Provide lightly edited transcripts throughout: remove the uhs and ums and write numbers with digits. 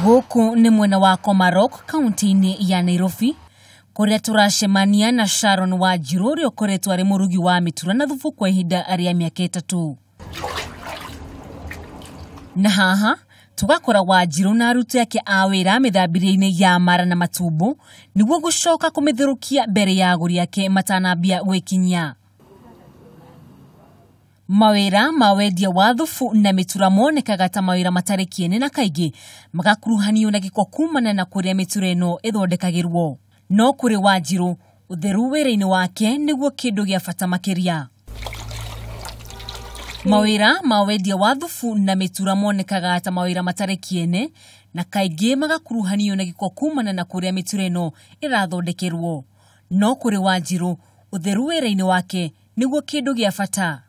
Guku ni mwena wa Komaroks, kaunti-ini ya Nairobi, kuria turacemania na Sharon Wanjiru uria ukoretwo ari murugi wa mitura na thubu kwa ihinda aria miaka 3. Na haha tugakora Wanjiru na aruti ake a wira mithambirie-ini ya mara na matumbo niguo gucoka kumitherukia mbere ya aguri ake matanambia gwikinya. Mawira ma Wendia wa thubu na mitura monekaga ta mawira matari kiene na kaingi makiukuruhanio na giko kumana na kuria mitura ino ithondekagirwo. No kuri Wanjiru utheru wira-ini wake niguo kindu gia bata makiria. Mawira ma Wendia wa thubu na mitura monekaga ta mawira matari kiene na kaingi magakuruhanio na giko kumana na kuria mitura ino irathondekirwo. No kuri Wanjiru utheru wira-ini wake niguo kindu gia bata.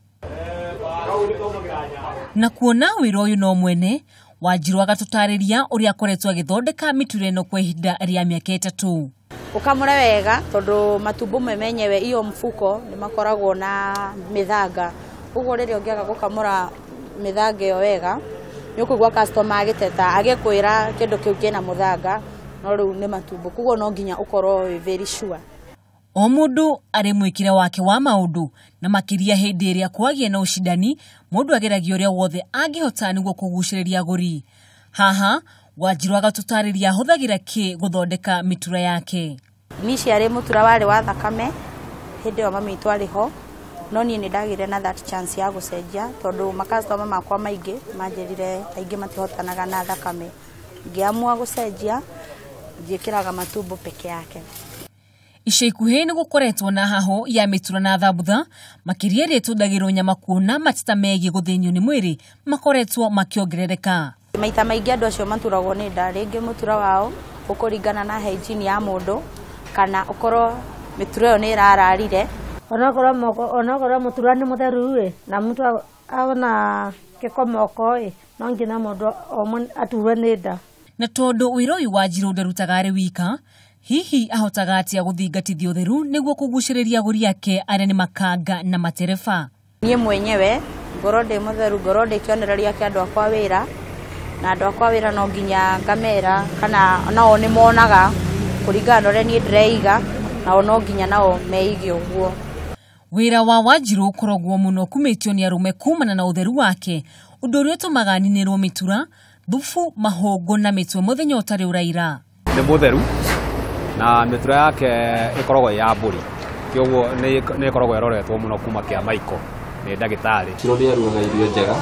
Na kuona wira uyu no mwene, Wanjiru agatutariria uria akoretwo agithondeka mitura ino kwa ihinda ria miaka 3. Ukamure wega tondu matumbo menyewe iyo mfuko ni makoragwo na mithanga. Uguo riria ungiaga gukamura mithanga iyo wega, ni ukugwa customer agiteta agikwira kindu kiu kina muthanga, no riu ni matumbo. Kuguo no nginya ukorwo very sure. O mundu ari mwikire wake wa maundu na makiria hindi iria kwagie na ushindani, mundu ageragia uria wothe angihota niguo kuguciriria aguri. Haha Wanjiru agatutariria huthagira ki guthondeka mitura yake. Ni ciari mutura wari wa thakame hindi o mami twariho, no ni ndagire na that chance ya gucenjia tondu makastoma makwa maingi manjerire aingi matihotanaga na thakame. Ngiamua gucenjia ngikiraga matumbo peke yake. Ica ikuhi ni gukoretwo na haho ya mitura na thabutha makiria ri tudagirwo nyama kuona matita megi guthinyo ni mwiri makoretwo makiongerereka. Maita maingi andu acio maturagwo ni nda, ringi mutura wao ukuringana na hygiene ya mundu kana ukorwo mitura yo ni irararire. Onakora mutura ni mutheru na mtu aona kikomoko no nginya mundu aturwe ni nda. Na tondu wira uyu Wanjiru ndarutaga ari wika, hihi ahotaga atia guthingatithia utheru niguo kuguciriria aguri ake aria ni makanga na matereba. Nie mwenyewe ngoro ndi mutheru, ngoro ndi kionereria kia andu akwa wira, na andu akwa wira no nginya ngamera kana nao ni monaga kuringana uria nie ndireiga, nao no nginya nao meige uguo. Wira wa Wanjiru ukoragwo muno kumitio ni arume kumana na utheru wake, undu uria utumaga aninirwo mitura, thubu, mahongo na mitwe muthenya utari uraira. Ni mutheru na mitura yake ikoragwo ya mburi, kioguo ni ikoragwo iroretwo muno kuma kia maiko ni ndagitari. Ciro ni aruga irio njega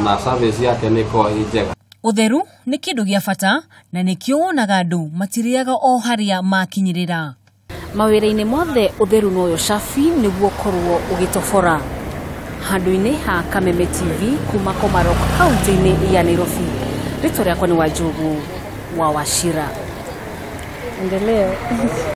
na service yake ni ko njega. Utheru ni kindu gia bata na nikio wonaga andu matiriaga o haria makinyirira. Mawira-ini mothe utheru no yo shafi niguo korwo ugitofora. Handu-ini ha Kameme TV kuma Komaroks, kaunti-ini ya Nairobi. Ritwa riakwa ni Wanjugu wa Wachira. Endeleo.